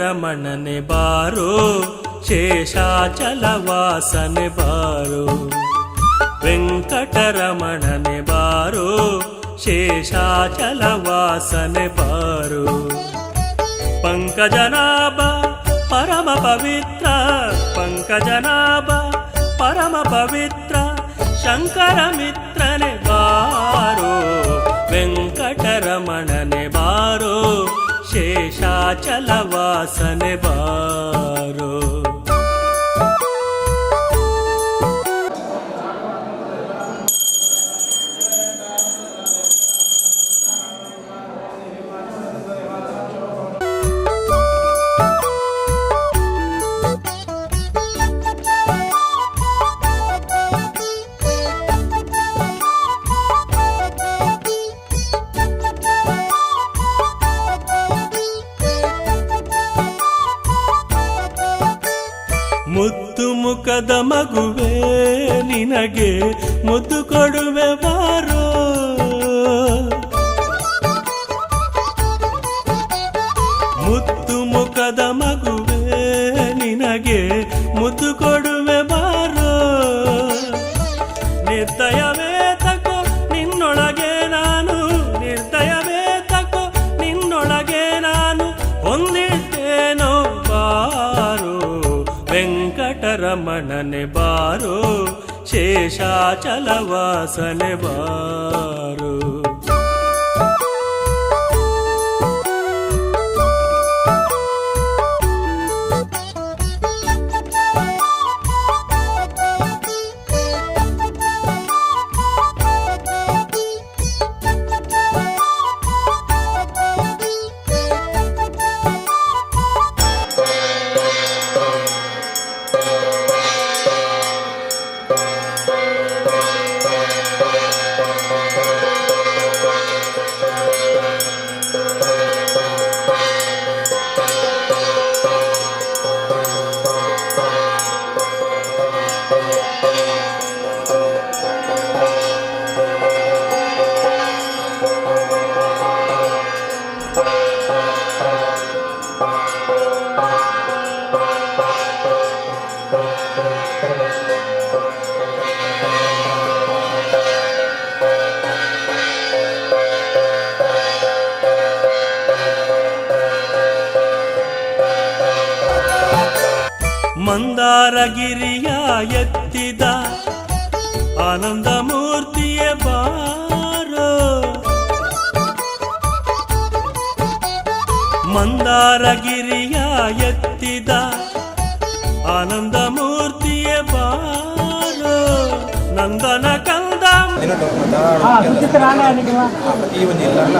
ವೆಂಕಟರಮಣನೆ ಬಾರೋ ಶೇಷಾಚಲವಾಸನೆ ಬಾರೋ ವೆಂಕಟರಮಣನೆ ಬಾರೋ ಶೇಷಾಚಲವಾಸನೆ ಬಾರೋ ಪಂಕಜನಾಭ ಪರಮ ಪವಿತ್ರ ಪಂಕಜನಾಭ ಪರಮ ಪವಿತ್ರ ಶಂಕರ ಮಿತ್ರನೆ ಬಾರೋ ವೆಂಕಟರಮಣನೆ ಬಾರೋ ಶೇಷಾಚಲವಾಸನೆ ಬಾರೋ. ಮುದ್ದು ಮುಖದ ಮಗುವೆ ನಿನಗೆ ಮುದ್ದು ಕೊಡುವೆ ಬಾರೋ ಮುದ್ದು ಮುಖದ ಮಗುವೆ ನಿನಗೆ ಮುದ್ದು ಕೊಡುವೆ ಬಾರೋ ನಿರ್ದಯವೇ ತಕೋ ನಿನ್ನೊಳಗೆ ನಾನು ನಿರ್ದಯವೇ ತಕೋ ನಿನ್ನೊಳಗೆ ನಾನು ಹೊಂದಿದ್ದೇನೋ ಬಾರೋ ವೆಂಕಟರಮಣನೆ ಬಾರೋ ಶೇಷಾಚಲವಾಸನೆ ಬಾರೋ. ಮಂದಾರಗಿರಿಯ ಎತ್ತಿದ ಆನಂದ ಮೂರ್ತಿಯ ಬಾರೋ ಮಂದಾರಗಿರಿಯ ಎತ್ತಿದ ಆನಂದ ಮೂರ್ತಿಯ ಬಾರೋ ನಂದನ ಕಂದ ಈ ಒಂದು ಇಲ್ಲ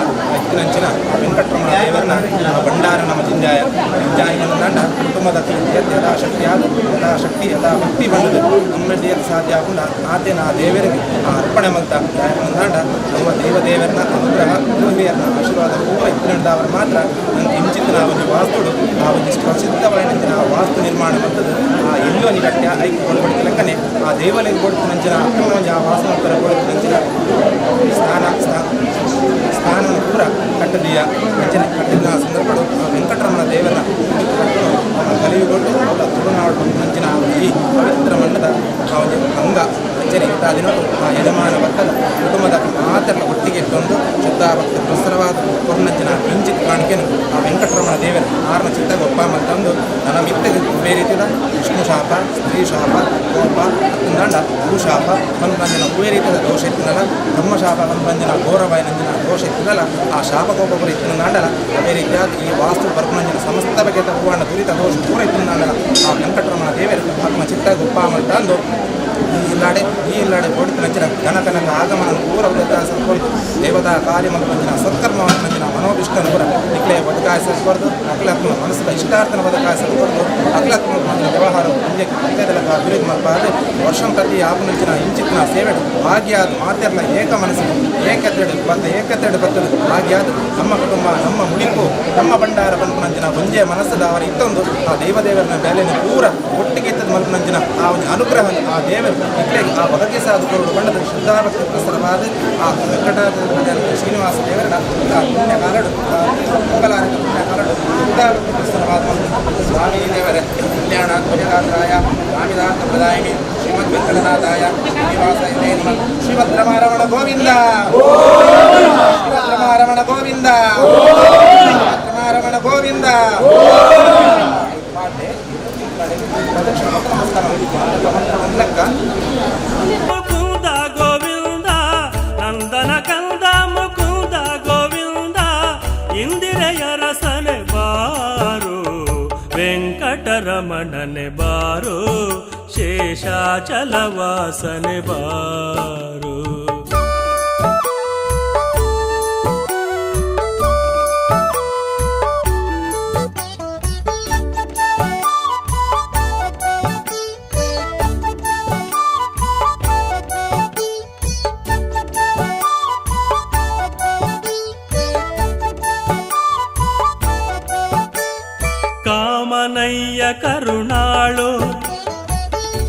ಹೆಚ್ಚಿನ ವೆಂಕಟರಮಣ ದೇವರನ್ನ ಭಂಡಾರ ನಮ್ಮ ಜಿಂಜಾಯ ಜಿಂಜಾಯಿನ ಕುಟುಂಬದ ಯಥಾಶಕ್ತಿ ಯಥಾ ಭಕ್ತಿ ಬಂದದು ನಮ್ಮಲ್ಲಿ ಸಾಧ್ಯ ಆಗುಂಡ ಆತೇನ ಆ ದೇವರಿಗೆ ಅರ್ಪಣೆ ಮಗ್ದ ನಂದಾಂಡ ನಮ್ಮ ದೇವರನ್ನ ಅನುಗ್ರಹ ದೇವಿಯರನ್ನ ಆಶೀರ್ವಾದ ಪೂರ ಇತ್ತಿನವರು ಮಾತ್ರ ನಂಗೆ ಇಂಚಿತ್ತಿನ ಒಂದು ವಾಸ್ತುಡು ಆ ಒಂದಿಷ್ಟು ಪ್ರಸಿದ್ಧವಾದ ವಾಸ್ತು ನಿರ್ಮಾಣ ಬಂದದ್ದು ಆ ಎಲ್ಲೋ ನಿಗಟ್ಟ ಐಕ್ಯ ಕೊಡ್ಬಡಿಕೆ ಲೆಕ್ಕನೆ ಆ ದೇವಾಲಯಕ್ಕೆ ಕೊಡ್ತು ನಂಚಿನ ಅಕ್ರಮ ಆ ವಾಸನೋತ್ತರ ಕೊಡ್ತು ನಂಚಿನ ಸ್ಥಾನವನ್ನು ಪೂರ ಕಟ್ಟದೀಯ ನಂಚಿನ ಕಟ್ಟಿದ ಸಂದರ್ಭಗಳು ಆ ವೆಂಕಟರಮಣ ದೇವರನ್ನ ಕಲಿಯುಗೊಂಡು ಅವರ ತುಳುನಾಡು ನಂಚಿನ ಈ ಪವಿತ್ರ ಮಂಡದ ಆ ಒಂದು ಅಂಗ ಅಂಚನೆ ದಿನಗಳು ಆ ಯಜಮಾನ ವರ್ಗದ ಕುಟುಂಬದ ಮಾತೆಲ್ಲ ಒಟ್ಟಿಗೆ ತಂದು ಶುದ್ಧಾಭಕ್ತ ಪ್ರಸರವಾದ ಕೊರ್ನಂಚಿನ ಕಿಂಚಿತ್ ಕಾಣಿಕೆನು ಆ ವೆಂಕಟರಮಣ ದೇವರ ಆರನ ಚಿತ್ತಾಗ ಒಪ್ಪ ತಂದು ನನ್ನ ಮಿತ್ತಗೆ ಬೇರೆ ರೀತಿಯ ವಿಷ್ಣು ಶಾಪ ಸ್ತ್ರೀ ಶಾಪ ಕೋಪ ಹತ್ತಂದಾಂಡ ಭೂಶಾಪ ಬಂದಿನ ಬೇರೆ ರೀತಿಯ ದೋಷ ಇತ್ತಿನಲ್ಲ ಬ್ರಹ್ಮಶಾಪ ಬಂದಿನ ಘೋರವಾಯ ನಂದಿನ ದೋಷ ಇತ್ತಿನಲ್ಲ ಆ ಶಾಪ ಕೋಪಗಳು ಇತ್ತಿನಾಂಡಲ ಅದೇ ರೀತಿಯಾದ ಈ ವಾಸ್ತು ಬರ್ಪನಂಜಿನ ಸಮಸ್ತ ಬಗೆಯ ಹೂವಣ್ಣ ದುರಿತ ದೋಷ ಪೂರ ಇತ್ತಿನಾಂಡಲ ಆ ವೆಂಕಟರಮಣ ದೇವರು ಆತ್ಮ ಚಿತ್ತಾಗ ಒಪ್ಪ ತಂದು ಈ ಇಲ್ಲಾಡೆ ಓಡಿತು ನಂಚಿನ ಘನಕನಕ ಆಗಮನ ಪೂರ ಉದಾಸಕೊಳ್ತು ದೇವತಾ ಕಾರ್ಯ ಮಂಚಿನ ಸತ್ಕರ್ಮವನ್ನು ನಂಚಿನ ಮನೋಭಿಷ್ಟನ ಪೂರ ನಿಕ್ಲೆ ಬದುಕಾಯಿಸಲ್ಬಾರ್ದು ಅಖಿಲಾತ್ಮಕ ಮನಸ್ಸಿನ ಇಷ್ಟಾರ್ಥನ ಬದುಕಾಯಿಸಲ್ಬಾರ್ದು ಅಖಿಲಾತ್ಮಕ ವ್ಯವಹಾರ ಪುಣ್ಯಕ್ಕೆ ಪಂಚದಲಕ ಅಭಿವೃದ್ಧಿ ಮಾಡಬಾರ್ದು ವರ್ಷಂ ಪ್ರತಿ ಆಪು ನಂಚಿನ ಇಂಚಿತ್ನ ಸೇವೆಡು ಭಾಗ್ಯಾದ ಮಾತೆಲ್ಲ ಏಕ ಮನಸ್ಸಿನ ಏಕತೆಡು ಬರ್ತದೆ ಭಾಗ್ಯಾದ ನಮ್ಮ ಕುಟುಂಬ ನಮ್ಮ ಮುಡಿಪು ನಮ್ಮ ಭಂಡಾರ ಬಂದು ನಂಚಿನ ಮುಂಜೆ ಮನಸ್ಸದ ಅವರ ಇತ್ತೊಂದು ಆ ದೇವದೇವರನ್ನ ಬೆಲೆಯನ್ನು ಪೂರ ಒಟ್ಟಿಗೆ ಮಲ್ಪನಂಚಿನ ಆ ಒಂದು ಅನುಗ್ರಹ ಆ ದೇವರು ಇಟ್ಲೆಗೆ ಆ ಒದಗಿಸಾದುಕೊಂಡು ಬಣ್ಣದ ಶ್ರದ್ಧಾಭಕ್ತಿ ಪ್ರಸರವಾದ ಆ ವೆಂಕಟಾಚಲ ಶ್ರೀನಿವಾಸ ದೇವರ ಆ ಪುಣ್ಯ ಕಾಲಡು ಮಂಗಲಾರಕ ಪುಣ್ಯ ಕಾಲಡು ಶ್ರದ್ಧಾಭಕ್ತಿ ಪ್ರಸರವಾದ ಸ್ವಾಮಿ ದೇವರೇ ಕಲ್ಯಾಣ ಧ್ವಜಗಾತ್ರಾಯ ಸ್ವಾಮಿದಾಂತ ಪ್ರದಾಯಿನಿ ಶ್ರೀಮದ್ ವೆಂಕಟನಾಥಾಯ ಶ್ರೀನಿವಾಸ ಶ್ರೀಮದ್ ರಮಾರಮಣ ಗೋವಿಂದ ರಮಾರಮಣ ಗೋವಿಂದ ರಮಾರಮಣ ಗೋವಿಂದ ಮುಕುಂದ ಗೋವಿಂದ ನಂದನ ಕಂದ ಮುಕುಂದ ಗೋವಿಂದ ಇಂದಿರೆಯ ರಸನೆ ಬಾರು ವೆಂಕಟರಮಣನೆ ಬಾರು ಶೇಷಾಚಲವಾಸನೆ ಬಾರು. ಕಾಮನಯ್ಯ ಕರುಣಾಳು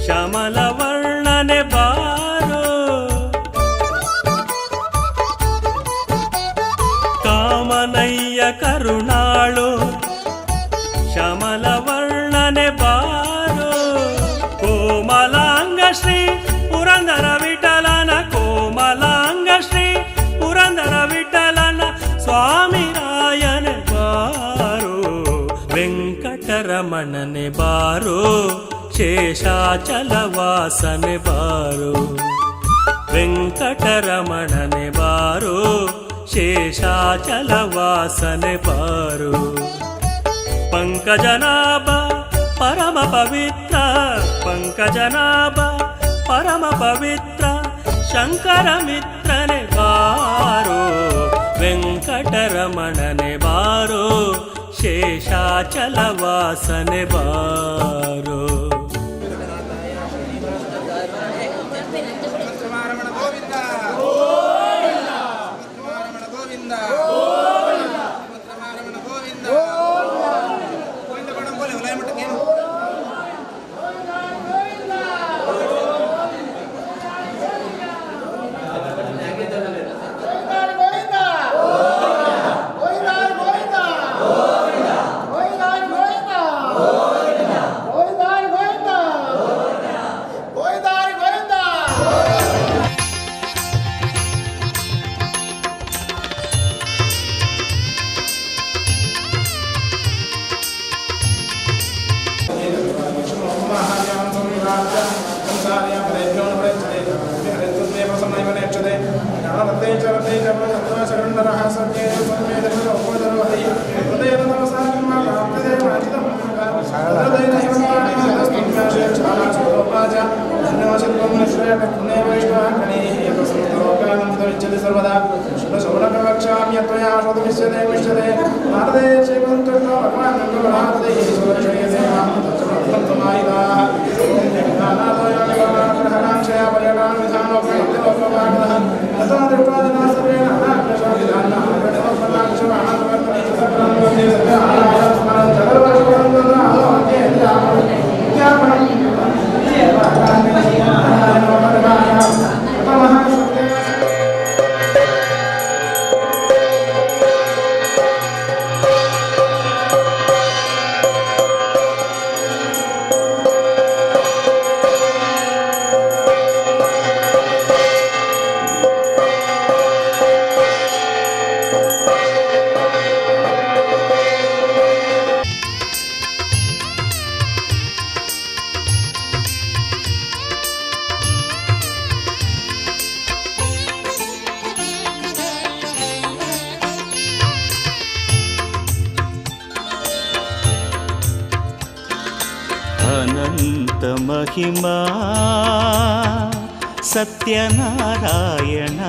ಶ್ಯಾಮಲ ವರ್ಣನೆ ಬಾರೋ ಕಾಮನಯ್ಯ ಕರುಣಾಳು ಶ್ಯಾಮಲ ವರ್ಣನೆ ಬಾರೋ ಕೋಮಲಾಂಗ ಶ್ರೀ ಪುರಂದರ ವಿಠಲನ ಕೋಮಲಾಂಗ ಶ್ರೀ ಪುರಂದರ ವಿಠಲನ ಸ್ವಾಮಿ ರಾಯನೆ ಬಾರೋ ವೆಂಕಟರಮಣನೆ ಬಾರೋ ಶೇಷಾಚಲವಾಸನೆ ಬಾರೋ ವೆಂಕಟರಮಣನೆ ಬಾರೋ ಶೇಷಾಚಲವಾಸನೆ ಬಾರೋ. ಪಂಕಜನಾಭ ಪರಮ ಪವಿತ್ರ ಪಂಕಜನಾಭ ಪರಮ ಪವಿತ್ರ ಶಂಕರ ಮಿತ್ರನೆ ಬಾರೋ ವೆಂಕಟರಮಣನೆ ಬಾರೋ ಶೇಷಾಚಲವಾಸನೆ ಬಾರೋ. ಅನಂತ ಮಹಿಮಾ ಸತ್ಯನಾರಾಯಣ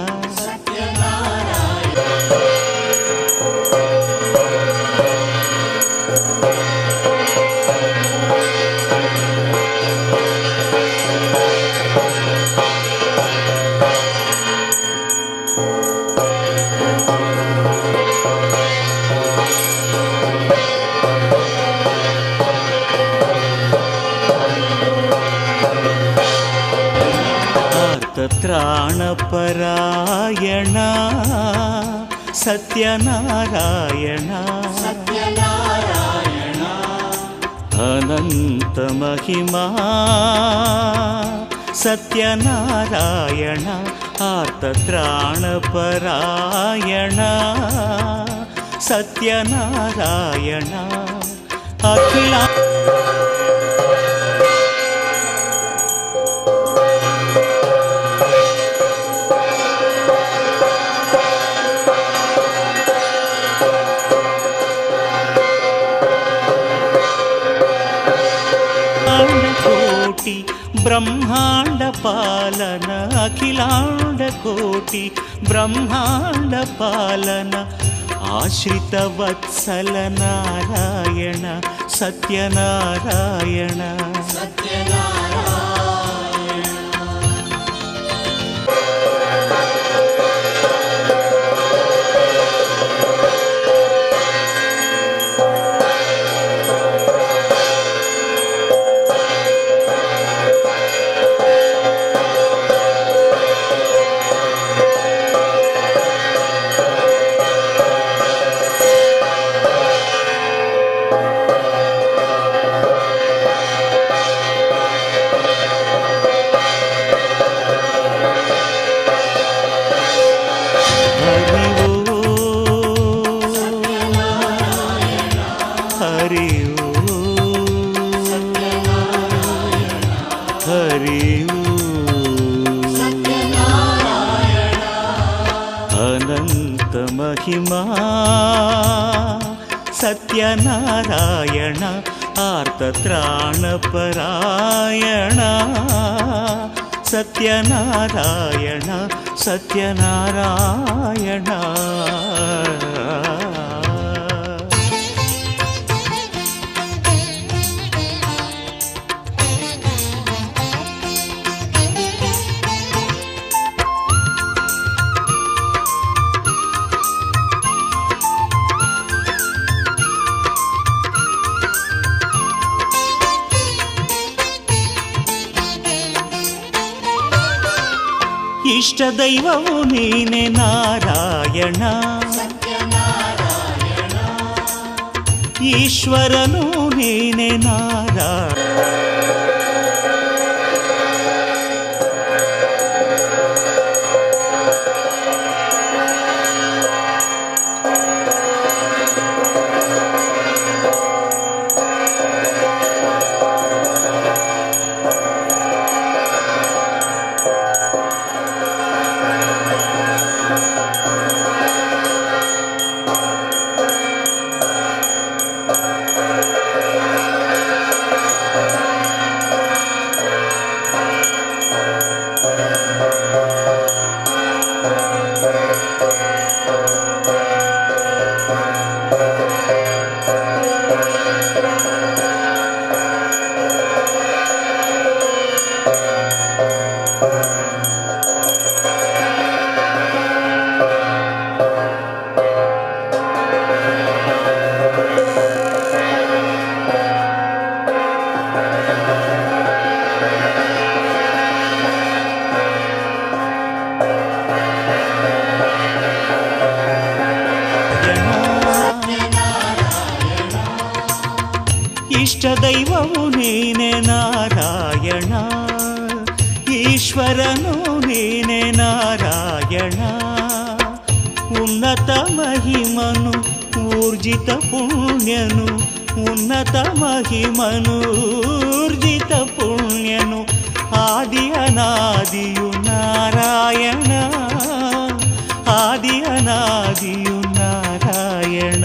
ಆರ್ತತ್ರಾಣಪರಾಯಣ ಸತ್ಯನಾರಾಯಣ ಅನಂತ ಮಹಿಮಾ ಸತ್ಯನಾರಾಯಣ ಆರ್ತತ್ರಾಣಪರಾಯಣ ಸತ್ಯನಾರಾಯಣ ಅಖಿಲ ಬ್ರಹ್ಮಾಂಡ ಪಾಲನ ಅಖಿಲಾಂಡ ಕೋಟಿ ಬ್ರಹ್ಮಾಂಡ ಪಾಲನ ಆಶ್ರಿತ ವತ್ಸಲ ನಾರಾಯಣ ಸತ್ಯನಾರಾಯಣ ಅನಂತ ಮಹಿಮಾ ಸತ್ಯನಾರಾಯಣ ಆರ್ತತ್ರಾಣಪರಾಯಣ ಸತ್ಯನಾರಾಯಣ ಸತ್ಯನಾರಾಯಣ ಇಷ್ಟ ದೈವವು ನೀನೆ ನಾರಾಯಣ ಈಶ್ವರನು ನೀನೆ ನಾರಾಯಣ ಇಷ್ಟ ದೈವವು ನೀನೆ ನಾರಾಯಣ ಈಶ್ವರನು ನೀನೆ ನಾರಾಯಣ ಉನ್ನತ ಮಹಿಮನು ಊರ್ಜಿತ ಪುಣ್ಯನು ಉನ್ನತ ಮಹಿಮನು ಊರ್ಜಿತ ಪುಣ್ಯನು ಆದಿ ಅನಾದಿಯು ನಾರಾಯಣ ಆದಿ ಅನಾದಿಯು ನಾರಾಯಣ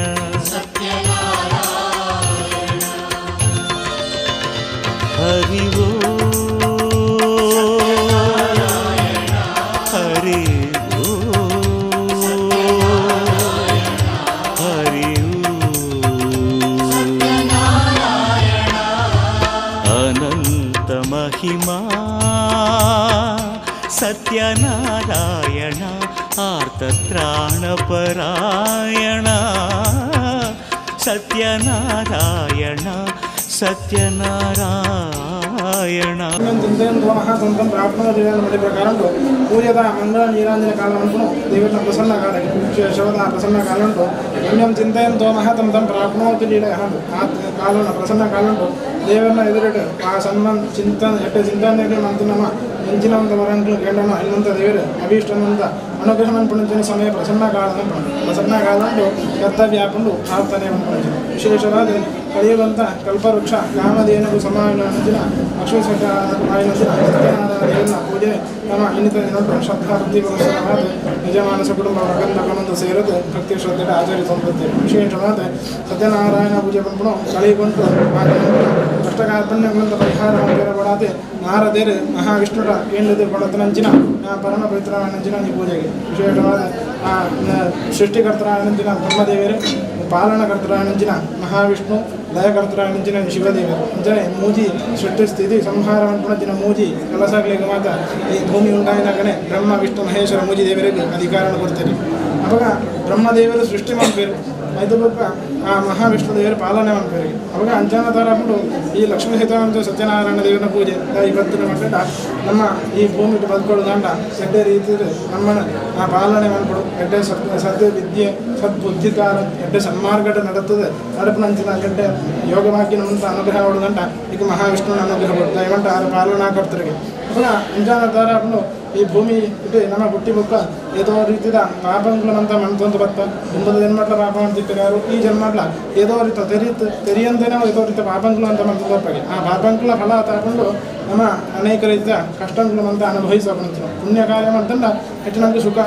ಹರಿ ಓ ಹರಿ ಓ ಹರಿ ಅನಂತ ಮಹಿಮಾ ಸತ್ಯನಾರಾಯಣ ಆರ್ತತ್ರಾಣಪರಾಯಣ ಸತ್ಯನಾರಾಯಣ ಸತ್ಯನಾರಾಯಣ చింతయంతో మహాతంత్రం ప్రాప్నోతి మధ్య ప్రకారం పూజత మంగళ నీరాంజన కాలం అనుకును దేవుడిని ప్రసన్న కాలం శివత ప్రసన్న కాలంలో పుణ్యం చింతయంతో మహాతంత్రం ప్రాప్నోతి లీల ఆ కాలంలో ప్రసన్న కాలంలో ದೇವರನ್ನ ಎದುರಿಟ್ಟು ಆ ಸನ್ಮಾನ ಚಿಂತನೆ ಮಂತನಮ್ಮ ಎಂಚಿನಂತ ವರಂಗಳು ಕೇಳೋಣ ಇನ್ನಂತ ದೇವರು ಅಭೀಷ್ಟನಂತ ಅನುಗ್ರಹ ಅನ್ಪಣಿಂచిన ಸಮಯ ಪ್ರಸನ್ನ ಕಾಲಂದು ಕರ್ತವ್ಯಾಪಂಡು ಪ್ರಾರ್ಥನೆ ಅನ್ಪಣಿಂచిన ವಿಶೇಷವಾದ ಕಲಿಯುವಂತ ಕಲ್ಪವೃಕ್ಷ ಕಾಮಧೇನುಗೂ ಸಮಾನಂದಿನ ಲಕ್ಷ್ಮೀ ಸತ್ಯನಾರಾಯಣ ದೇವರನ್ನ ಪೂಜೆ ನಮ್ಮ ಇನ್ನಿತ ದಿನಗಳು ಶ್ರದ್ಧಾ ವೃತ್ತಿ ಪುರಸ್ಕಾರವಾದ ಯಜಮಾನಸ ಕುಟುಂಬ ವರ್ಗಂತ ಸೇರಿದು ಭಕ್ತಿ ಶ್ರದ್ಧೆ ಆಚರಿಸುವಂಥದ್ದು ವಿಶೇಷವಾದ ಸತ್ಯನಾರಾಯಣ ಪೂಜೆ ಬಂದು ಕಳೆಯುಕೊಂಡು ಕಷ್ಟಕಾರ್ಪಣ್ಯಗಳಂತ ಪರಿಹಾರ ಬೇರಬಡಾದೆ ನಾರದೇರು ಮಹಾವಿಷ್ಣುರ ಕೇಂದ್ರದ ಕೊಡತನಂಚಿನ ಪರಮ ಪವಿತ್ರನಂಚಿನ ಈ ಪೂಜೆಗೆ ವಿಶೇಷವಾದ ಸೃಷ್ಟಿಕರ್ತರಾಯನಂಚಿನ ಬ್ರಹ್ಮದೇವರು ಪಾಲನಕರ್ತರಾಯನಂಚಿನ ಮಹಾವಿಷ್ಣು ಲಯಕರ್ತರಾಯನಂಚಿನ ಶಿವದೇವರು ಅಂಚನೆ ಮೂಜಿ ಸೃಷ್ಟಿ ಸ್ಥಿತಿ ಸಂಹಾರ ಅನ್ಪಣಂಚಿನ ಮೂಜಿ ಕೆಲಸಗಳಿಗೆ ಮಾತ್ರ ಈ ಭೂಮಿ ಉಂಟಾಯಿನಾಗನೇ ಬ್ರಹ್ಮ ವಿಷ್ಣು ಮಹೇಶ್ವರ ಮೂಜಿ ದೇವರಿಗೆ ಅಧಿಕಾರನ ಕೊಡ್ತಾರೆ ಅವಾಗ ಬ್ರಹ್ಮದೇವರು ಸೃಷ್ಟಿ ಮಾಡ್ಬೇಕು ಐದು ಬೊಕ್ಕ ಆ ಮಹಾವಿಷ್ಣು ದೇವರ ಪಾಲನೆ ಮಾಡ್ಬೇಕು ಅವಾಗ ಅಂಜನ ಥರ ಬಿಟ್ಟು ಈ ಲಕ್ಷ್ಮೀ ಸೀತಾರಾಮ ಸತ್ಯನಾರಾಯಣ ದೇವರ ಪೂಜೆ ಇವತ್ತಿನ ಮಕ್ಕಳ ನಮ್ಮ ಈ ಭೂಮಿ ಬದುಕೊಳ್ಳೋದಂಡ ಎಡ್ಡೆ ರೀತಿಯಲ್ಲಿ ನಮ್ಮನ್ನು ಆ ಪಾಲನೆ ಮಾಡ್ಕೊಡು ಎಡ್ಡೆ ಸದ್ಯ ವಿದ್ಯೆ ಸದ್ಬುದ್ಧಿಕಾರ ಎಡ್ಡೆ ಸನ್ಮಾರ್ಗಟ ನಡುತ್ತದೆ ನಡುಪಿನಂಚಿನ ಎಡ್ಡೆ ಯೋಗವಾಗಿ ನಮ್ಮಂತ ಅನುಗ್ರಹ ಹೊಡೋದಂಡ ಈಗ ಮಹಾವಿಷ್ಣುವಿನ ಅನುಗ್ರಹ ಕೊಡ್ತಾ ಇವಂಟ ಆರು ಪಾಲನಾಕರ್ತರಿಗೆ ಅವಾಗ ಅಂಜನ ಥರ ಬಿಟ್ಟು ಈ ಭೂಮಿ ಇಟ್ಟು ನಮ್ಮ ಹುಟ್ಟಿ ಬುಕ್ಕ ಏದೋ ರೀತಿಯ ಪಾಪಗಳಂತ ಮಣ್ತೊಂದು ಬತ್ತ ಮುಂಬದ ಜನ್ಮಟ್ಲ ಪಾಪ ಮಾಡ್ತಿರ್ತಾರೆ ಈ ಜನ್ಮಟ್ಲ ಏದೋ ರೀತಿ ತೆರಿಯಂತೇನೆ ಏದೋ ರೀತಿಯ ಪಾಪಗಳು ಅಂತ ಮಾಡ್ತಿದ್ದಪ್ಪಾಗೆ ಆ ಪಾಪಗಳ ಫಲ ತಗೊಂಡು ನಮ್ಮ ಅನೇಕ ರೀತಿಯ ಕಷ್ಟಗಳು ಅಂತ ಅನುಭವಿಸೋಕೆ ಪುಣ್ಯ ಕಾರ್ಯ ಮಾಡ್ತಂಡ ಹೆಚ್ಚು ನಮಗೆ ಸುಖ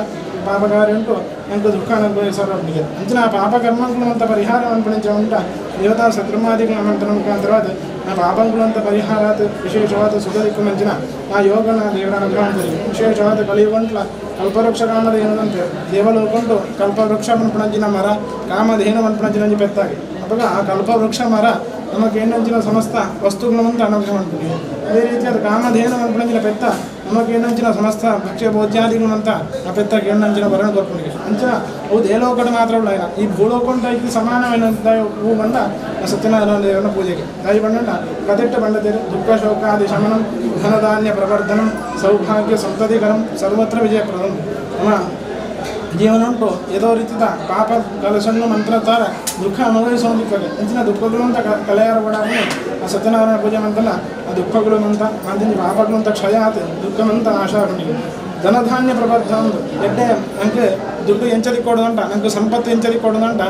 ಪಾಪ ಕಾರ್ಯ ಉಂಟು ನನಗೆ ದುಃಖ ಅನುಭವಿಸೋರಿಗೆ ಅಂಚಿನ ಆ ಪಾಪಕರ್ಮಗಳು ಅಂತ ಪರಿಹಾರ ಅನ್ಪಣಿಂಚ ಉಂಟ ದೇವತಾ ಸತ್ಕರ್ಮಾದಿಗಳ ಮಂತ್ರ ಮುಖಾಂತರವಾದ ಆ ಪಾಪಗಳು ಅಂತ ಪರಿಹಾರ ವಿಶೇಷವಾದ ಸುಖದಿಕ್ಕು ಮಂಚಿನ ಆ ಯೋಗನ ದೇವರ ಅನುಗ್ರಹದಲ್ಲಿ ವಿಶೇಷವಾದ ಕಲಿಯುವಂಟ್ಲ ಕಲ್ಪವೃಕ್ಷ ಕಾಣದ ಏನಂತೆ ದೇವಲೋಕೊಂಡು ಕಲ್ಪವೃಕ್ಷ ಮನ್ಪಣಂಚಿನ ಮರ ಕಾಮಧೇನು ಮನ್ಪಣಂಚಿನ ಪೆತ್ತಾಗಿ ಅವಾಗ ಆ ಕಲ್ಪವೃಕ್ಷ ಮರ ನಮಗೆ ಏನಂಚಿನ ಸಮಸ್ತ ವಸ್ತುಗಳಂತ ಅನುಗ್ರಹ ಮಾಡ್ತೀವಿ ಅದೇ ರೀತಿಯಾದ ಕಾಮಧೇನು ಮನ್ಪಣಂಚಿನ ಪೆತ್ತ ನಮಗೇನಂಚಿನ ಸಮಸ್ತ ಭಕ್ಷ್ಯ ಭೋಜ್ಯಾದಿಗಳಂತ ಆ ಪೆತ್ತಕ್ಕೆ ಏನಂಚಿನ ವರಣ ಕೊರ್ಕೊಂಡಿಗೆ ಅಂಚಿನ ಅವು ದೇಲೋಕಟ ಮಾತ್ರ ಉಳ್ಳ ಈ ಭೂಲೋಕೊಂಡ ಇದು ಸಮಾನವೇನಂತ ಹೂ ಬಂದ ಸತ್ಯನಾರಾಯಣ ದೇವನ ಪೂಜೆಗೆ ದಾಯಿ ಬಂಡ ಕದೆಟ್ಟ ಬಂಡದೇರು ದುಃಖ ಶೋಕಾದಿ ಶಮನಂ ಧನಧಾನ್ಯ ಪ್ರವರ್ಧನಂ ಸೌಭಾಗ್ಯ ಸಂತತಿಕರಂ ಸರ್ವತ್ರ ವಿಜಯಪ್ರದಂ ನಮ್ಮ ಜೀವನ ಉಂಟು ಏದೋ ರೀತಿಯ ಪಾಪ ಕಲಸನ್ನು ಮಂತ್ರ ತರ ದುಃಖ ಅನುಭವಿಸೋದಕ್ಕೆ ಅಂಚಿನ ದುಃಖಗಳು ಅಂತ ಕಲೆಯಾರಬಡಾಗಿ ಆ ಸತ್ಯನಾರಾಯಣ ಪೂಜೆ ಮಂತಲ್ಲ ಆ ದುಃಖಗಳು ಅಂತ ಮಂದಿನ ಪಾಪಗಳು ಅಂತ ಕ್ಷಯ ಆತು ದುಃಖಮಂತ ನಾಶ ಆಗೊಂಡಿಗೆ ಧನಧಾನ್ಯ ಪ್ರಬದ್ಧ ಒಂದು ಎಡ್ಡೆ ನನಗೆ ದುಡ್ಡು ಎಂಚಲಿಕ್ಕೆ ಕೊಡೋದಂಟ ನನಗೆ ಸಂಪತ್ತು ಎಂಚಲಿಕ್ಕೆ ಕೊಡೋದಂಟ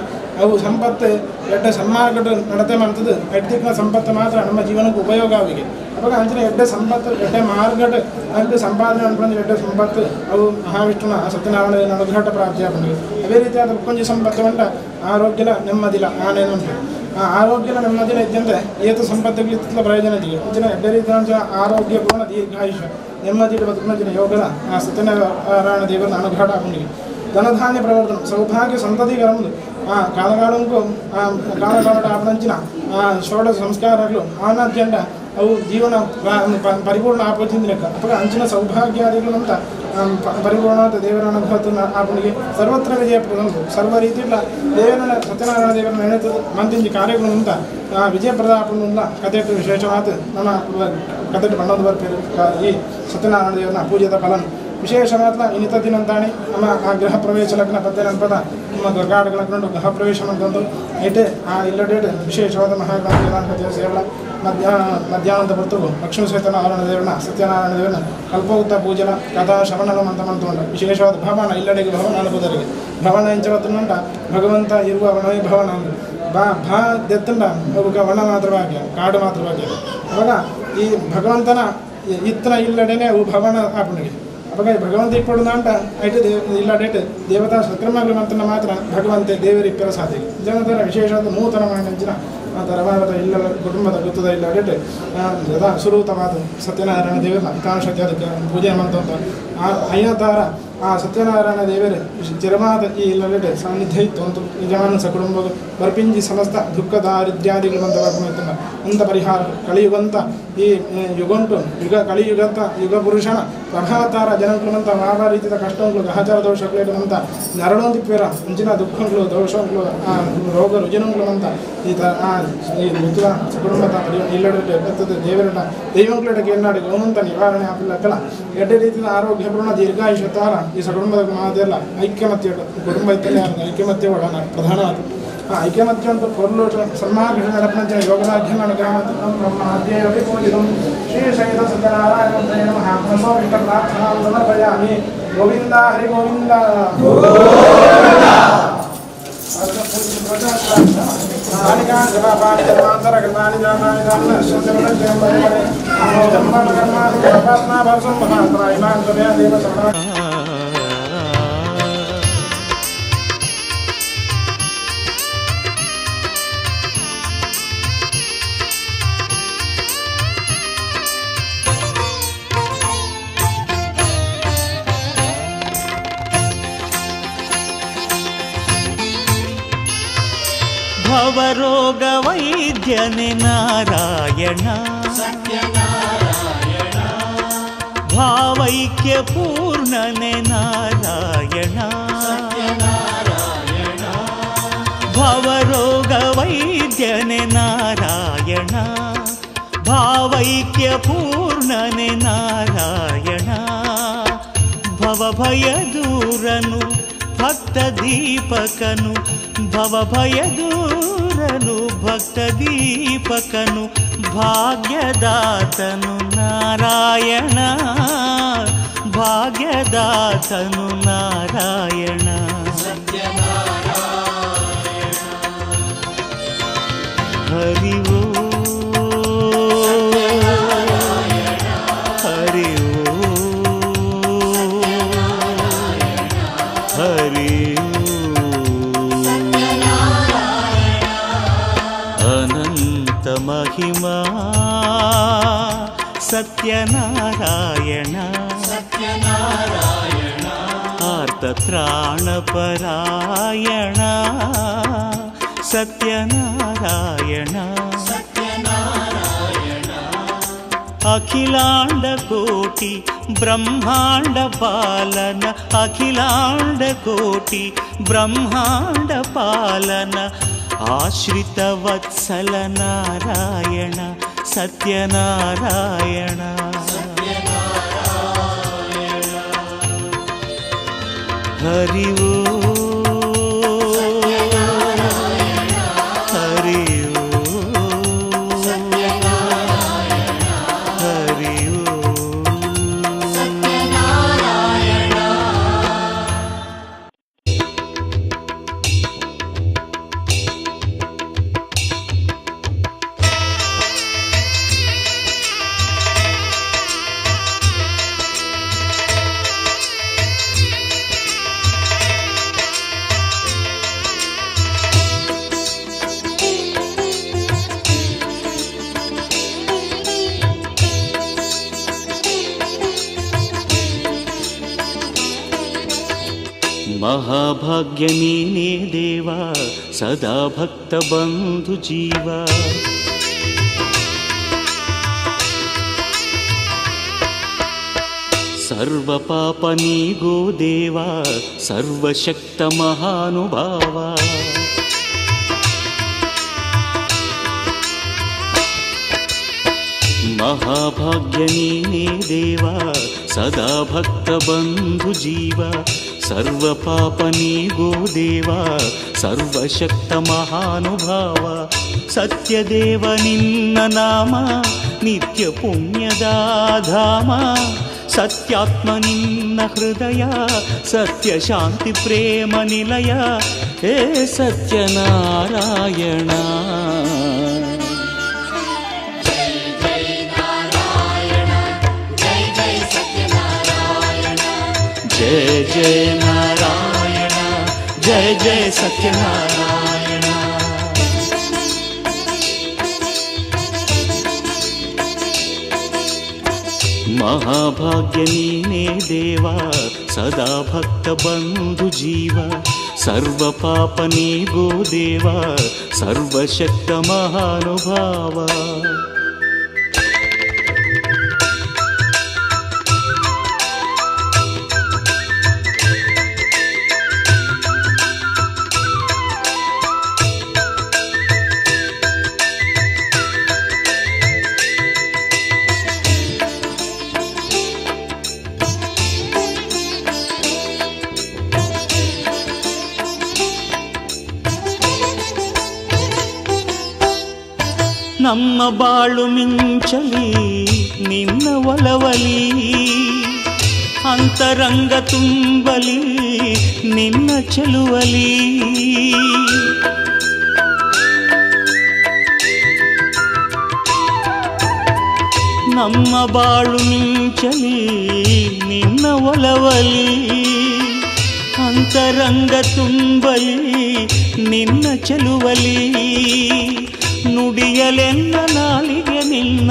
ಅವು ಸಂಪತ್ತು ಎಡ್ಡೆ ಸನ್ಮಾರ್ಗಟ್ಟು ನಡತೆ ಮಾಡ್ತದೆ ಎಡ್ದಿಕ್ಕಿನ ಸಂಪತ್ತು ಮಾತ್ರ ನಮ್ಮ ಜೀವನಕ್ಕೆ ಉಪಯೋಗ ಆವಿಗೆ ಅವಾಗ ಅಂಚಿನ ಎಡ್ಡೆ ಸಂಪತ್ತು ಎಡ್ಡೆ ಮಾರ್ಗಟ್ ನನಗೆ ಸಂಪಾದನೆ ಅನ್ಕೊಂಡು ಎಡ್ಡೆ ಸಂಪತ್ತು ಅವು ಮಹಾವಿಷ್ಣುನ ಸತ್ಯನಾರಾಯಣ ಅನುಗ್ರಹ ಪ್ರಾಪ್ತಿ ಆಗ್ಬಿಟ್ಟಿದೆ ಅದೇ ರೀತಿಯಾದ ಕೊಂಚ ಸಂಪತ್ತು ಉಂಟ ಆರೋಗ್ಯಲ ನೆಮ್ಮದಿಲ್ಲ ಆನೇನು ಉಂಟು ಆ ಆರೋಗ್ಯಲ ನೆಮ್ಮದಿನ ಇದ್ದಂತೆ ಏತು ಸಂಪತ್ತುಗಳಿತ್ತಲ ಪ್ರಯೋಜನ ಇದೆಯೇ ಅಂಚಿನ ಎಡ್ಡೆ ರೀತಿಯ ಆರೋಗ್ಯ ಪೂರ್ಣ ದೀರ್ಘಾಯುಷ್ಯ ನೆಮ್ಮದಿ ಬದುಕಿನ ಯೋಗದ ಆ ಸತ್ಯನಾರಾಯಣ ದೇವರನ್ನ ಅನುಗ್ರಹ ಆಗ್ಬಿಟ್ಟಿದೆ ಧನಧಾನ್ಯ ಪ್ರವರ್ತನ ಸೌಭಾಗ್ಯ ಸಂತತಿಗರముందు ಆ ಕಾಲಗಾಲಂಕು ಕಾಲಗಾಲ ಆಪದಂಚಿನ ಷೋಡಶ ಸಂಸ್ಕಾರಗಳು ಆನಾದ್ಯಂಡ ಅವು ಜೀವನ ಪರಿಪೂರ್ಣ ಆಪೋಚಿಂದ ಲೆಕ್ಕ ಅವಾಗ ಅಂಚಿನ ಸೌಭಾಗ್ಯಾದಿಗಳಂತ ಪರಿಪೂರ್ಣವಾದ ದೇವರ ಅನುಗ್ರಹ ಆಪಣಿಗೆ ಸರ್ವತ್ರ ವಿಜಯಪ್ರದಂತು ಸರ್ವ ರೀತಿಯ ದೇವರ ಸತ್ಯನಾರಾಯಣ ದೇವರ ನೆನೆತದು ಮಂದಿಂಜಿ ಕಾರ್ಯಗಳು ಅಂತ ವಿಜಯಪ್ರದ ಆಪಣಲ್ಲ ಕಥೆಟ್ಟು ವಿಶೇಷವಾದ ನಮ್ಮ ಕಥೆಟ್ಟು ಬಣ್ಣದ ಬರ್ಪೇರು ಈ ಸತ್ಯನಾರಾಯಣ ದೇವರನ್ನ ಪೂಜೆದ ಫಲನ ವಿಶೇಷವಾದ ಇನ್ನಿತ ದಿನಂತಾಣಿ ನಮ್ಮ ಆ ಗೃಹ ಪ್ರವೇಶ ಲಗ್ನ ಪತ್ತೆ ನೆನಪದ ನಮ್ಮ ಗಾಢಗಳ ಕಂಡು ಗೃಹ ಪ್ರವೇಶ ಅಂತಂದು ಏಟೆ ಆ ಇಲ್ಲಡೇಟ್ ವಿಶೇಷವಾದ ಮಹಾಗಣಪತಿಯ ಸೇವಳ ಮಧ್ಯಾಹ್ನದ ಹೊತ್ತು ಲಕ್ಷ್ಮೀ ಸತ್ಯನಾರಾಯಣ ದೇವರನ್ನ ಸತ್ಯನಾರಾಯಣ ದೇವರನ್ನ ಕಲ್ಪೋಕ್ತ ಪೂಜಲ ಕಥಾ ಶ್ರವಣಗಳು ಅಂತ ಮಾಡ್ತೊಂಡ ವಿಶೇಷವಾದ ಭವನ ಇಲ್ಲಡೆಗೆ ಭವನ ಅನುಭವದರಿಗೆ ಭವನ ಎಂಚವತ್ತುಂಟ ಭಗವಂತ ಇರುವ ವನವೇ ಭವನ ಅಂದ್ರೆ ಭಾ ದೆತ್ತಂಡ ವನ ಮಾತ್ರ ಭಾಗ್ಯ ಕಾಡು ಮಾತ್ರ ಭಾಗ್ಯ ಅವಾಗ ಈ ಭಗವಂತನ ಇತ್ತನ ಇಲ್ಲಡೆನೆ ಅವು ಭವನ ಆಪಣಿಗೆ ಅವಾಗ ಭಗವಂತ ಇಪ್ಪಡುದಂಟ ಐಟು ಇಲ್ಲಡೇಟ್ ದೇವತಾ ಸತ್ಕರ್ಮಗಳು ಮಂತ್ರನ ಮಾತ್ರ ಭಗವಂತೆ ದೇವರಿಪ್ಪರ ಸಾಧ್ಯ ಜನತರ ವಿಶೇಷವಾದ ನೂತನ ಮಾಡಿನ ಆ ತರವಾದ ಇಲ್ಲ ಕುಟುಂಬದ ಗೊತ್ತದ ಇಲ್ಲಡೇಟ್ ಯದಾ ಸುರೂತವಾದ ಸತ್ಯನಾರಾಯಣ ದೇವರ ಹಿತಾಂಶತೆ ಅದಕ್ಕೆ ಪೂಜೆ ಮಂತಂತ ಅಯ್ಯತಾರ ಆ ಸತ್ಯನಾರಾಯಣ ದೇವರ ಚಿರವಾದ ಈ ಇಲ್ಲಡೇಟ್ ಸಾನ್ನಿಧ್ಯ ಇತ್ತು ಅಂತ ಯಜಮಾನ ಸಕುಟುಂಬ ಬರ್ಪಿಂಜಿ ಸಮಸ್ತ ದುಃಖ ದಾರಿದ್ರ್ಯಾದಿಗಳು ಅಂತ ಬರ್ಕೊಂಡ ಅಂತ ಪರಿಹಾರ ಕಲಿಯುಗಂತ ಈ ಯುಗಂಟು ಕಲಿಯುಗಂತ ಯುಗ ಪುರುಷನ ಪ್ರಭಾತಾರ ಜನಗಳಂತ ಯಾವ ರೀತಿಯ ಕಷ್ಟಗಳು ಗ್ರಹಚಾರ ದೋಷಗಳಂತ ನರಳೊಂದಿಪ್ಪೇರ ಮುಂಚಿನ ದುಃಖಗಳು ದೋಷಗಳು ರೋಗ ರುಜಿನಗಳು ಅಂತ ಈ ಈ ಮುತ್ತುವ ಕುಟುಂಬದ ಇಲ್ಲಡೆ ಬೆತ್ತದ ದೇವರನ್ನ ದೈವಗಳಿಗೆ ಎನ್ನಾಡಿ ಗೌನಂತ ನಿವಾರಣೆ ಆಗಲಕ್ಕಲ್ಲ ಎಡ್ಡೆ ರೀತಿಯ ಆರೋಗ್ಯಪೂರ್ಣ ದೀರ್ಘಾಯುಷ್ಯತಾರ ಈ ಸಕುಟುಂಬದ ಮಾದೆಲ್ಲ ಐಕ್ಯಮತ್ಯ ಕುಟುಂಬ ಇತ್ತಲೇ ಐಕ್ಯಮತ್ಯ ಒಳ ಪ್ರಧಾನವಾದ ಐಕ್ಯಮತ್ಯ ಅಂತ ಕೊರಲು ಸನ್ಮಾರ್ಗ ಯೋಗರಾಜ್ಯಮಾನ ಬ್ರಹ್ಮಾಧ್ಯಾಯ ಪೂಜಿತಂ ಶ್ರೀ ಸಹಿತ ಸತ್ಯನಾರಾಯಣ ನಮಃ ನಮೋ ಪ್ರಾರ್ಥನಾ ಸಮರ್ಪಯಾಮಿ ಗೋವಿಂದ ಹರಿ ಗೋವಿಂದ ಭವರೋಗ ವೈದ್ಯನೆ ನಾರಾಯಣ ಭಾವೈಕ್ಯ ಪೂರ್ಣನೆ ನಾರಾಯಣ ಭವರೋಗ ವೈದ್ಯನೆ ನಾರಾಯಣ ಭಾವೈಕ್ಯ ಪೂರ್ಣನೆ ನಾರಾಯಣ ಭವಭಯ ದೂರನು ಭಕ್ತ ದೀಪಕನು ಭವಭಯ ದೂರನು ಭಕ್ತ ದೀಪಕನು ಭಾಗ್ಯದಾತನು ನಾರಾಯಣ ಭಾಗ್ಯದಾತನು ನಾರಾಯಣ ಹರಿ ಓ ಹರಿ ಓ ಹರಿ ಅನಂತ ಮಹಿಮಾ ಸತ್ಯನಾರಾಯಣ ಆರ್ತತ್ರಾಣಪರಾಯಣ ಸತ್ಯನಾರಾಯಣ ಅಖಿಲಾಂಡ ಕೋಟಿ ಬ್ರಹ್ಮಾಂಡ ಪಾಲನ ಅಖಿಲಾಂಡ ಕೋಟಿ ಬ್ರಹ್ಮಾಂಡ ಪಾಲನ ಆಶ್ರಿತ ವತ್ಸಲ ನಾರಾಯಣ ಸತ್ಯನಾರಾಯಣ ಹರಿ ಓ ಹರಿ ಓ ಹರಿ ಓ ಮಹಾಭಾಗ್ಯ ನೀನೇ ದೇವ ಸದಾ ಭಕ್ತ ಬಂಧು ಜೀವ ಸರ್ವ ಪಾಪ ನೀಗೋ ದೇವ ಸರ್ವಶಕ್ತ ಮಹಾನುಭಾವ ಮಹಾಭಾಗ್ಯ ನೀನೇ ದೇವ ಸದಾ ಭಕ್ತ ಬಂಧು ಜೀವ ಸರ್ವ ಪಾಪ ನೀಗೋ ದೇವ ಸರ್ವಶಕ್ತ ಮಹಾನುಭಾವ ಸತ್ಯದೇವ ನಿನ್ನ ನಾಮ ನಿತ್ಯ ಪುಣ್ಯದ ಧಾಮ ಸತ್ಯಾತ್ಮ ನಿನ್ನ ಹೃದಯ ಸತ್ಯ ಶಾಂತಿ ಪ್ರೇಮ ನಿಲಯ ಹೇ ಸತ್ಯನಾರಾಯಣ जय जय नारायण जय जय सत्यनारायण महाभाग्य नीने देवा सदा भक्त बंधु जीव सर्व पाप नीगो देवा सर्वशक्त महानुभाव ನಮ್ಮ ಬಾಳು ಮಿಂಚಲಿ ನಿನ್ನ ಒಲವಲಿ, ಅಂತರಂಗ ತುಂಬಲಿ ನಿನ್ನ ಚೆಲುವಲಿ. ನಮ್ಮ ಬಾಳು ಮಿಂಚಲಿ ನಿನ್ನ ಒಲವಲಿ, ಅಂತರಂಗ ತುಂಬಲಿ ನಿನ್ನ ಚೆಲುವಲಿ. ನುಡಿಯಲೆನ್ನ ನಾಲಿಗೆ ನಿನ್ನ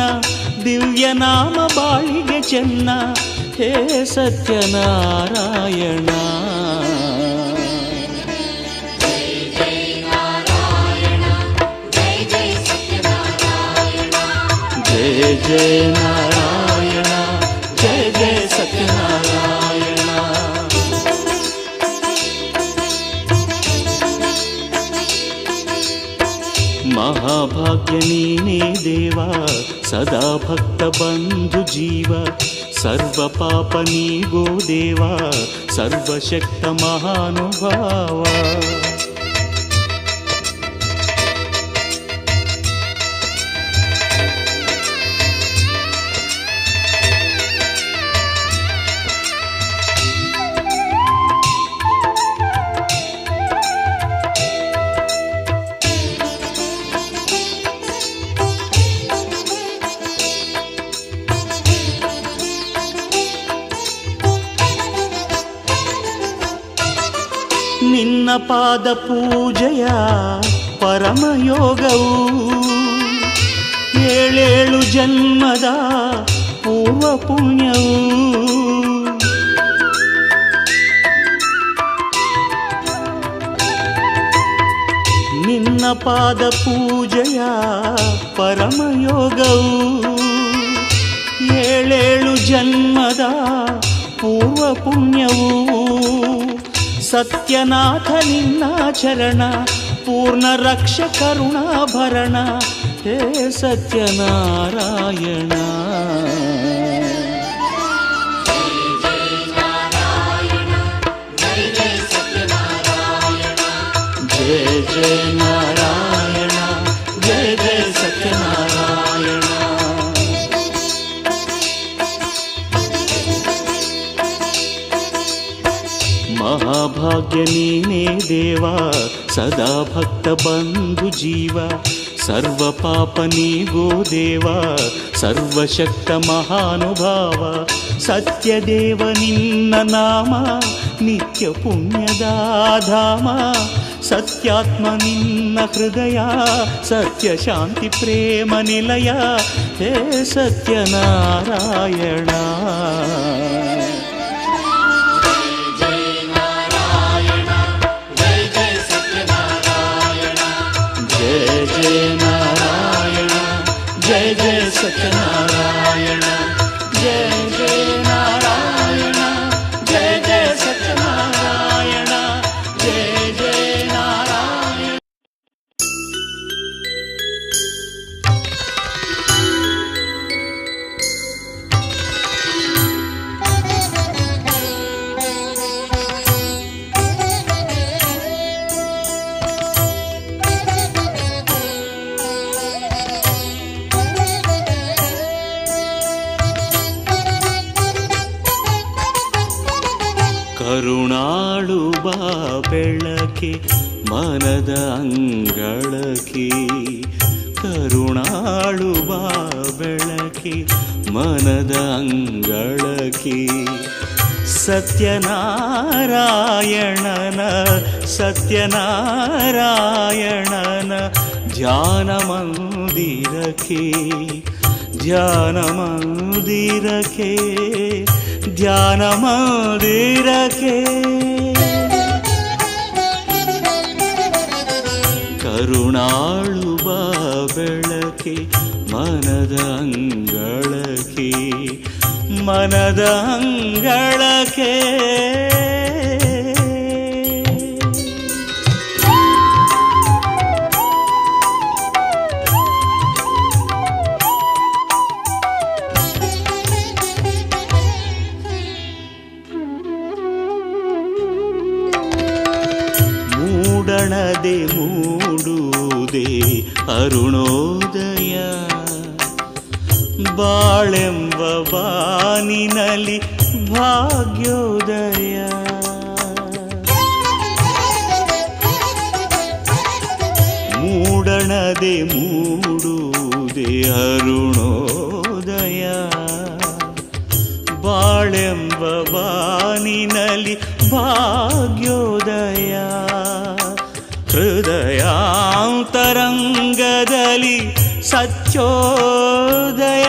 ದಿವ್ಯ ನಾಮ ಬಾಳಿಗೆ ಚೆನ್ನ, ಹೇ ಸತ್ಯನಾರಾಯಣ. ಜಯ ಜಯ ನಾರಾಯಣ, ಜಯ ಜಯ ಸತ್ಯನಾರಾಯಣ. ಮಹಾಭಾಗ್ಯ ನೀನೇ ದೇವ, ಸದಾ ಭಕ್ತ ಬಂಧು ಜೀವ. ಸರ್ವ ಪಾಪ ನೀಗೋ ದೇವ, ಸರ್ವಶಕ್ತ ಮಹಾನುಭಾವ. ನಿನ್ನ ಪಾದ ಪೂಜೆಯ ಪರಮಯೋಗವು, ಏಳೇಳು ಜನ್ಮದ ಪೂರ್ವ ಪುಣ್ಯವು. ನಿನ್ನ ಪಾದ ಪೂಜೆಯ ಪರಮಯೋಗವು, ಏಳೇಳು ಜನ್ಮದ ಪೂರ್ವ ಪುಣ್ಯವು. ಸತ್ಯನಾಥ ನಿನ್ನ ಚರಣ, ಪೂರ್ಣ ರಕ್ಷ ಕರುಣಾಭರಣ, ಹೇ ಸತ್ಯನಾರಾಯಣ. ಜಯ ಜಯ ನಾರಾಯಣ, ಜಯ ಜಯ ಸತ್ಯನಾರಾಯಣ. ಮಹಾಭಾಗ್ಯ ನೀನೇ ದೇವ, ಸದಾ ಭಕ್ತ ಬಂಧು ಜೀವ. ಸರ್ವ ಪಾಪ ನೀಗೋ ದೇವ, ಸರ್ವಶಕ್ತ ಮಹಾನುಭಾವ. ಸತ್ಯದೇವ ನಿನ್ನ ನಾಮ, ನಿತ್ಯ ಪುಣ್ಯದ ಧಾಮ. ಸತ್ಯಾತ್ಮ ನಿನ್ನ ಹೃದಯ, ಸತ್ಯ ಶಾಂತಿ ಪ್ರೇಮ ನಿಲಯ, ಹೇ ಸತ್ಯನಾರಾಯಣ. ಜಯ ಜಯ ನಾರಾಯಣ, ಜಯ ಜಯ ಸತ್ಯನಾರಾಯಣ. ಜಯ ಜಯ ನಾರಾಯಣ, ಜಯ ಜಯ ಸತ್ಯನಾರಾಯಣ. ಜಯ ಜಯ ನಾರಾಯಣ. ಕರುಣಾಳುವ ಬೆಳಕೆ ಮನದ ಅಂಗಳಕ್ಕೆ, ಕರುಣಾಳುವ ಬೆಳಕೆ ಮನದ ಅಂಗಳಕ್ಕೆ. ಸತ್ಯನಾರಾಯಣನ ಸತ್ಯನಾರಾಯಣನ ಧ್ಯಾನ ಮಂದಿರಕ್ಕೆ, ಧ್ಯಾನ ಮಂದಿರಕ್ಕೆ, ಧ್ಯಾನ ಮಂದಿರಕ್ಕೆ. ಕರುಣಾಳುವ ಬೆಳಕೆ ಮನದ ಅಂಗಳಕ್ಕೆ, ಮನದ ಅಂಗಳಕ್ಕೆ. ಮೂಡಣದೆ ಮೂಡುವುದೇ ಅರುಣೋದಯ, ಬಾಳೆಂಬ ಬಾನಿನಲ್ಲಿ ಭಾಗ್ಯೋದಯ ಮೂಡಣದೆ ಮೂಡುವುದೇ ಅರುಣೋದಯ ಬಾಳೆಂಬ ಬಾನಿನಲ್ಲಿ ಭಾಗ್ಯೋದಯ ಹೃದಯಾಂತರಂಗದಲ್ಲಿ ಸತ್ಯೋದಯ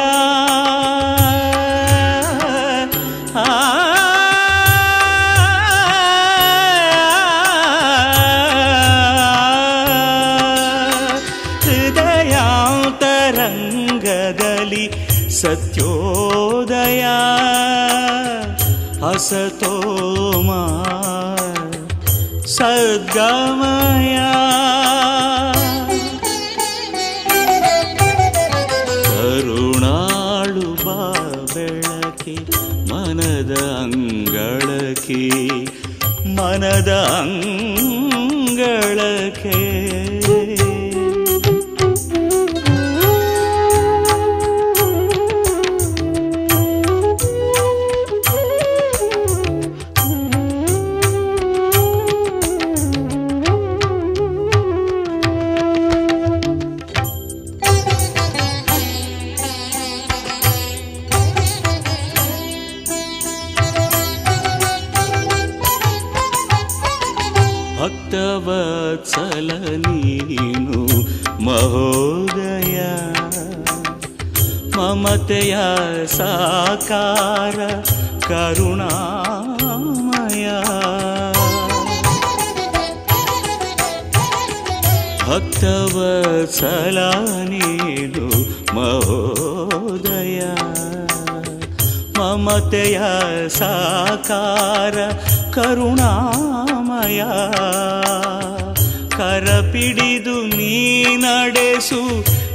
ಹೃದಯಾಂತರಂಗದಲ್ಲಿ ಸತ್ಯೋದಯ ಹಸತೋಮ ಸದ್ಗಮಯ ಕರುಣಾಳು ಬಾ ಬೆಳಕೆ ಮನದ ಅಂಗಳಕ್ಕೆ ಮನದ ಅಂಗಳಕ್ಕೆ ಭಕ್ತವತ್ಸಲ ನೀನು ಮಹೋದಯ ಮಮತೆಯ ಸಾಕಾರ ಕರುಣಾಮಯ ಭಕ್ತವತ್ಸಲ ನೀನು ಮಹೋದಯ ಮಮತೆಯ ಸಾಕಾರ ಕರುಣಾಮಯ ಕರಪಿಡಿದು ನೀ ನಡೆಸು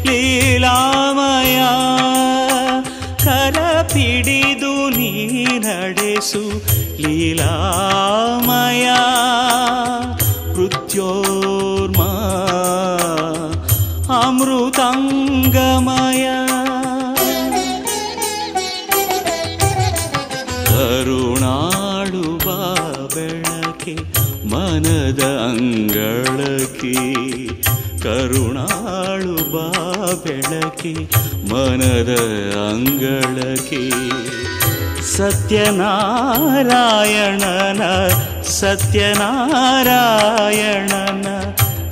ಲೀಲಾಮಯ ಕರಪಿಡಿದು ನೀ ನಡೆಸು ಲೀಲಾಮಯ ಮೃತ್ಯೋರ್ಮ ಅಮೃತಾಂಗಮಯ ಕರುಣಾಳು ಬಾ ಬೆಳಕೆ ಮನದ ಅಂಗಳಕ್ಕೆ ಕರುಣಾಳು ಬಾ ಬೆಳಕೆ ಮನದ ಅಂಗಳಕ್ಕೆ ಸತ್ಯನಾರಾಯಣನ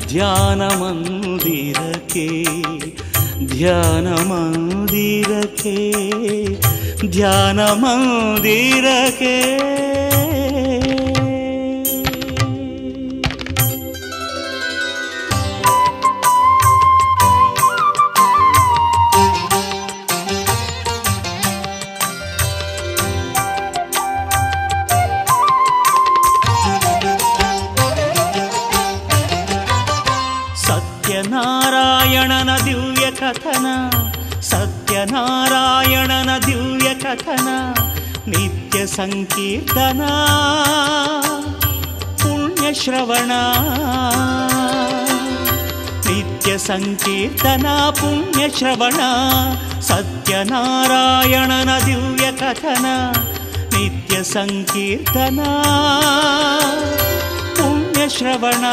ಧ್ಯಾನ ಮಂದಿರಕ್ಕೆ ಧ್ಯಾನ ಮಂದಿರಕ್ಕೆ ಧ್ಯಾನ ಮಂದಿರಕ್ಕೆ ಸತ್ಯನಾರಾಯಣನ ದಿವ್ಯ ಕಥನ ಸತ್ಯನಾರಾಯಣನ ದಿವ್ಯ ಕಥನ ನಿತ್ಯ ಸಂಕೀರ್ತನ ಪುಣ್ಯ ಶ್ರವಣ ನಿತ್ಯ ಸಂಕೀರ್ತನ ಪುಣ್ಯ ಶ್ರವಣ ಸತ್ಯನಾರಾಯಣನ ದಿವ್ಯ ಕಥನ ನಿತ್ಯ ಸಂಕೀರ್ತನ ಪುಣ್ಯ ಶ್ರವಣ